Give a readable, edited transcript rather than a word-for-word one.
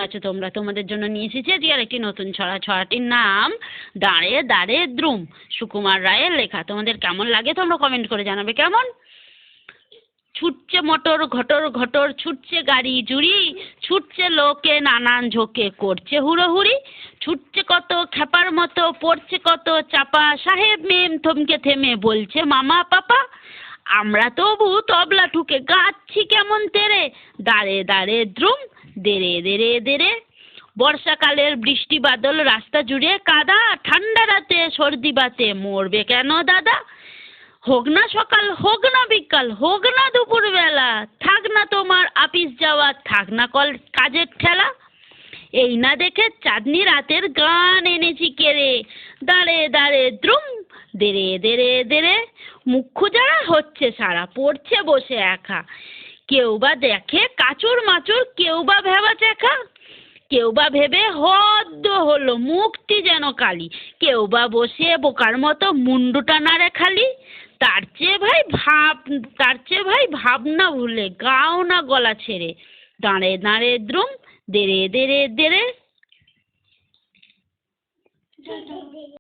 আচ্ছা, তোমরা তোমাদের জন্য নিয়ে এসেছি আজকে আর একটি নতুন ছড়া। ছড়াটির নাম দাঁড়ে দাঁড়ে দ্রুম, সুকুমার রায়ের লেখা। তোমাদের কেমন লাগে তোমরা কমেন্ট করে জানাবে কেমন। ছুটছে মোটর ঘটর ঘটর, ছুটছে গাড়ি জুড়ি, ছুটছে লোকে নানান ঝোঁকে, করছে হুড়োহুড়ি, ছুটছে কত খেপার মতো, পড়ছে কত চাপা, সাহেব মেম থমকে থেমে বলছে মামা পাপা, আমরা তবু তবলা ঠুকে গাচ্ছি কেমন তেরে, দাঁড়ে দাঁড়ে দ্রুম, দেরে দেরে দেরে। বর্ষাকালের বৃষ্টি বাদল রাস্তা জুড়ে কাদা, ঠান্ডা রাতে সর্দি বাতে মরবে কেন দাদা, হোক না সকাল হোক না বিকাল হোক না দুপুরবেলা, থাক না তোমার আপিস যাওয়া থাক না কাজের ঠেলা, এই না দেখে চাঁদনি রাতের গান এনেছি কেড়ে, দাঁড়ে দাঁড়ে দ্রুম, দেরে দেরে দেরে। মুখ্য যারা হচ্ছে সারা, পড়ছে বসে একা, কেউ বা দেখে কাচুর মাচুর, কেউ বা ভেবা চেখা, কেউ বা ভেবে হদ্দ হলো মুখটি যেন কালি, কেউ বা বসে বোকার মতো মুন্ডুটা নাড়ে খালি, তার চেয়ে ভাই ভাবনা ভুলে গাও না গলা ছেড়ে, দাঁড়ে দাঁড়ে দ্রুম, দেরে দেরে দেরে।